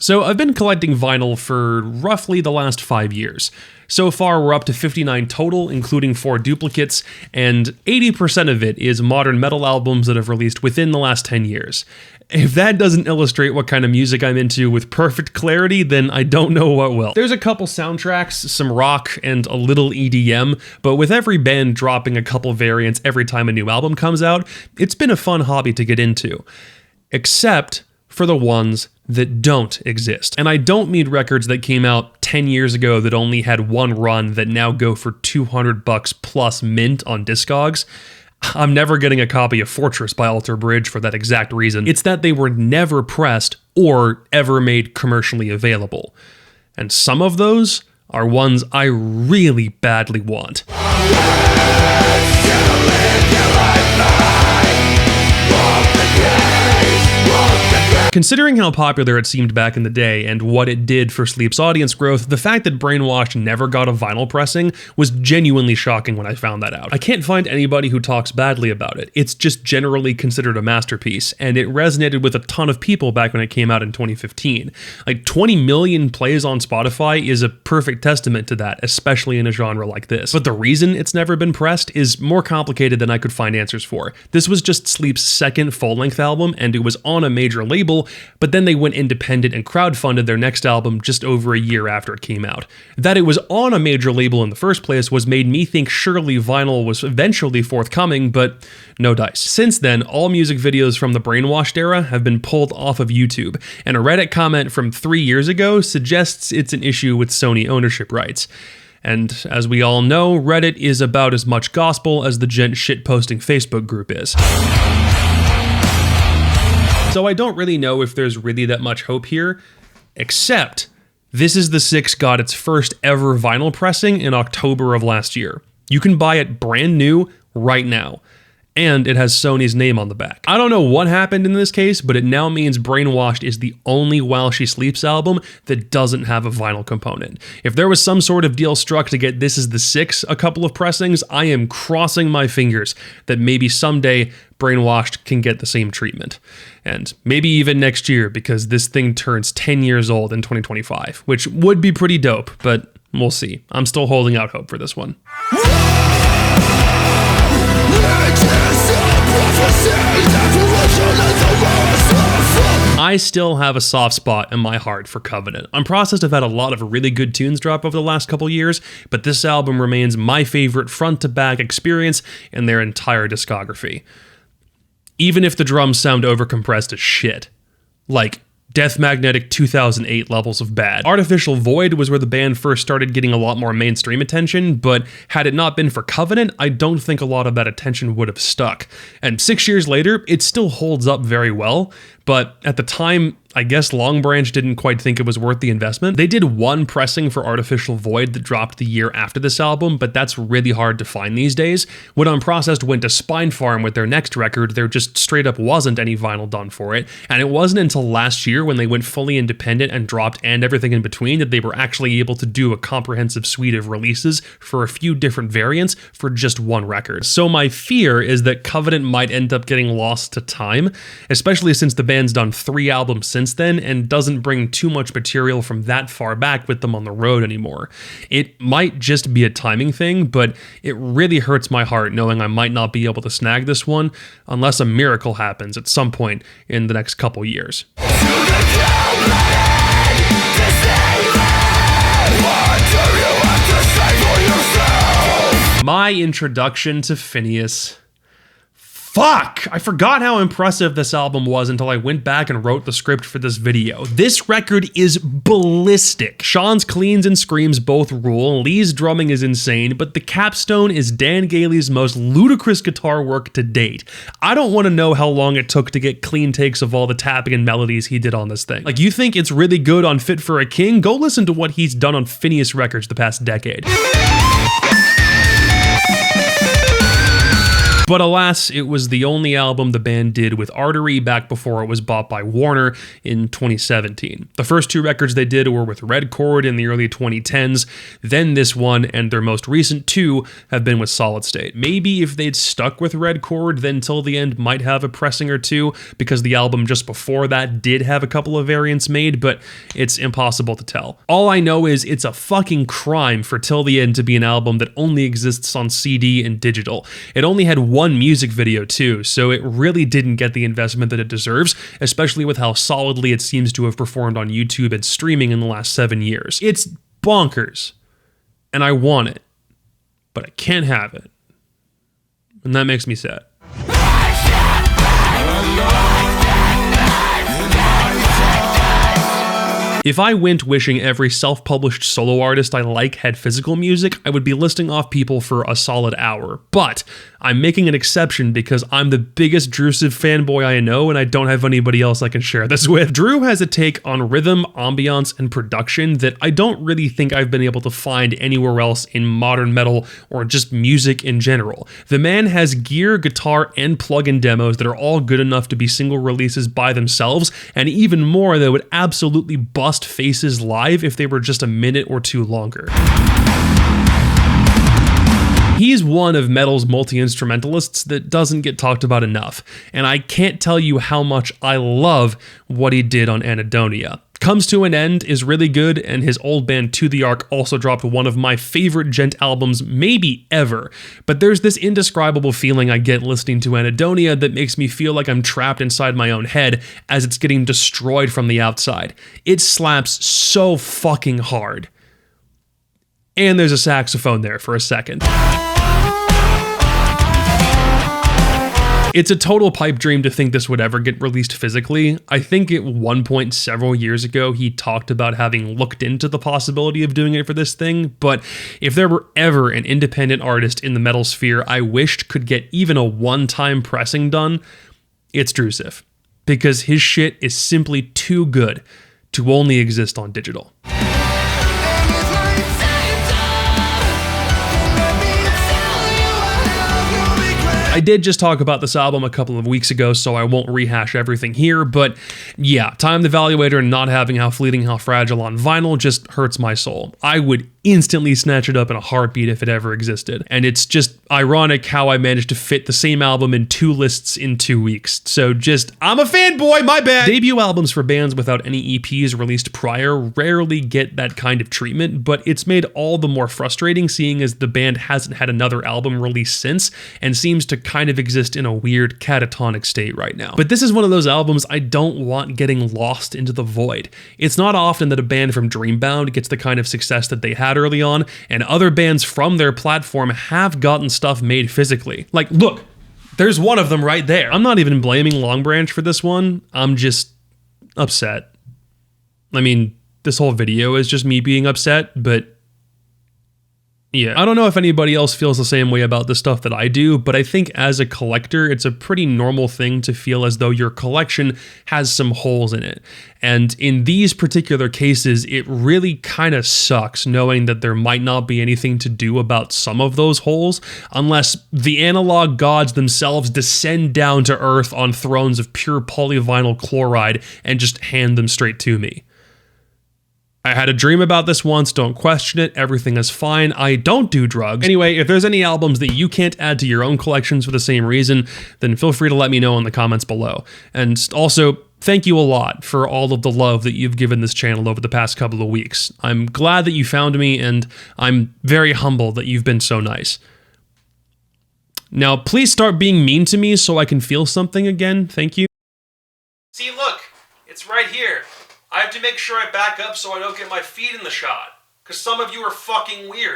So I've been collecting vinyl for roughly the last 5 years. So far, we're up to 59 total, including 4 duplicates, and 80% of it is modern metal albums that have released within the last 10 years. If that doesn't illustrate what kind of music I'm into with perfect clarity, then I don't know what will. There's a couple soundtracks, some rock, and a little EDM, but with every band dropping a couple variants every time a new album comes out, it's been a fun hobby to get into. Except for the ones that don't exist. And I don't mean records that came out 10 years ago that only had one run that now go for $200 plus mint on Discogs. I'm never getting a copy of Fortress by Alter Bridge for that exact reason. It's that they were never pressed or ever made commercially available. And some of those are ones I really badly want. Considering how popular it seemed back in the day and what it did for Sleep's audience growth, the fact that Brainwashed never got a vinyl pressing was genuinely shocking when I found that out. I can't find anybody who talks badly about it. It's just generally considered a masterpiece, and it resonated with a ton of people back when it came out in 2015. Like 20 million plays on Spotify is a perfect testament to that, especially in a genre like this. But the reason it's never been pressed is more complicated than I could find answers for. This was just Sleep's second full-length album, and it was on a major label, but then they went independent and crowdfunded their next album just over a year after it came out. That it was on a major label in the first place was made me think surely vinyl was eventually forthcoming, but no dice. Since then, all music videos from the Brainwashed era have been pulled off of YouTube, and a Reddit comment from 3 years ago suggests it's an issue with Sony ownership rights. And as we all know, Reddit is about as much gospel as the gent shitposting Facebook group is. So I don't really know if there's really that much hope here, except This Is the Six got its first ever vinyl pressing in October of last year. You can buy it brand new right now, and it has Sony's name on the back. I don't know what happened in this case, but it now means Brainwashed is the only While She Sleeps album that doesn't have a vinyl component. If there was some sort of deal struck to get This Is the Six a couple of pressings, I am crossing my fingers that maybe someday Brainwashed can get the same treatment. And maybe even next year, because this thing turns 10 years old in 2025, which would be pretty dope, but we'll see. I'm still holding out hope for this one. I still have a soft spot in my heart for Covenant. I'm processed have had a lot of really good tunes drop over the last couple years, but this album remains my favorite front-to-back experience in their entire discography. Even if the drums sound overcompressed as shit. Like Death Magnetic 2008 levels of bad. Artificial Void was where the band first started getting a lot more mainstream attention, but had it not been for Covenant, I don't think a lot of that attention would have stuck. And 6 years later, it still holds up very well, but at the time, I guess Long Branch didn't quite think it was worth the investment. They did one pressing for Artificial Void that dropped the year after this album, but that's really hard to find these days. When Unprocessed went to Spine Farm with their next record, there just straight up wasn't any vinyl done for it, and it wasn't until last year when they went fully independent and dropped And Everything in Between that they were actually able to do a comprehensive suite of releases for a few different variants for just one record. So my fear is that Covenant might end up getting lost to time, especially since the band's done 3 albums since then and doesn't bring too much material from that far back with them on the road anymore. It might just be a timing thing, but it really hurts my heart knowing I might not be able to snag this one unless a miracle happens at some point in the next couple years. My introduction to Phineas. Fuck! I forgot how impressive this album was until I went back and wrote the script for this video. This record is ballistic. Sean's cleans and screams both rule, Lee's drumming is insane, but the capstone is Dan Gailey's most ludicrous guitar work to date. I don't want to know how long it took to get clean takes of all the tapping and melodies he did on this thing. Like, you think it's really good on Fit for a King? Go listen to what he's done on Phineas Records the past decade. But alas, it was the only album the band did with Artery back before it was bought by Warner in 2017. The first two records they did were with Red Chord in the early 2010s, then this one, and their most recent two have been with Solid State. Maybe if they'd stuck with Red Chord, then Till the End might have a pressing or two, because the album just before that did have a couple of variants made, but it's impossible to tell. All I know is it's a fucking crime for Till the End to be an album that only exists on CD and digital. It only had one music video too, so it really didn't get the investment that it deserves, especially with how solidly it seems to have performed on YouTube and streaming in the last 7 years. It's bonkers, and I want it, but I can't have it, and that makes me sad. If I went wishing every self-published solo artist I like had physical music, I would be listing off people for a solid hour. But I'm making an exception because I'm the biggest Drusive fanboy I know, and I don't have anybody else I can share this with. Drew has a take on rhythm, ambiance, and production that I don't really think I've been able to find anywhere else in modern metal or just music in general. The man has gear, guitar, and plugin demos that are all good enough to be single releases by themselves, and even more that would absolutely bust faces live if they were just a minute or two longer. He's one of metal's multi-instrumentalists that doesn't get talked about enough, and I can't tell you how much I love what he did on Anhedonia. Comes to an End is really good, and his old band To The Ark also dropped one of my favorite gent albums maybe ever, but there's this indescribable feeling I get listening to Anhedonia that makes me feel like I'm trapped inside my own head as it's getting destroyed from the outside. It slaps so fucking hard. And there's a saxophone there for a second. It's a total pipe dream to think this would ever get released physically. I think at one point several years ago, he talked about having looked into the possibility of doing it for this thing, but if there were ever an independent artist in the metal sphere I wished could get even a one-time pressing done, it's Drusive, because his shit is simply too good to only exist on digital. I did just talk about this album a couple of weeks ago, so I won't rehash everything here, but yeah, Time the Evaluator not having How Fleeting, How Fragile on vinyl just hurts my soul. I would instantly snatch it up in a heartbeat if it ever existed, and it's just ironic how I managed to fit the same album in 2 lists in 2 weeks. So just, I'm a fanboy, my bad! Debut albums for bands without any EPs released prior rarely get that kind of treatment, but it's made all the more frustrating seeing as the band hasn't had another album released since, and seems to kind of exist in a weird catatonic state right now. But this is one of those albums I don't want getting lost into the void. It's not often that a band from Dreambound gets the kind of success that they had early on, and other bands from their platform have gotten stuff made physically. Like, look, there's one of them right there. I'm not even blaming Long Branch for this one. I'm just upset. I mean, this whole video is just me being upset, but yeah, I don't know if anybody else feels the same way about the stuff that I do, but I think as a collector, it's a pretty normal thing to feel as though your collection has some holes in it. And in these particular cases, it really kind of sucks knowing that there might not be anything to do about some of those holes unless the analog gods themselves descend down to earth on thrones of pure polyvinyl chloride and just hand them straight to me. I had a dream about this once, don't question it, everything is fine, I don't do drugs. Anyway, if there's any albums that you can't add to your own collections for the same reason, then feel free to let me know in the comments below. And also, thank you a lot for all of the love that you've given this channel over the past couple of weeks. I'm glad that you found me, and I'm very humbled that you've been so nice. Now, please start being mean to me so I can feel something again, thank you. See, look, it's right here. I have to make sure I back up so I don't get my feet in the shot, because some of you are fucking weird.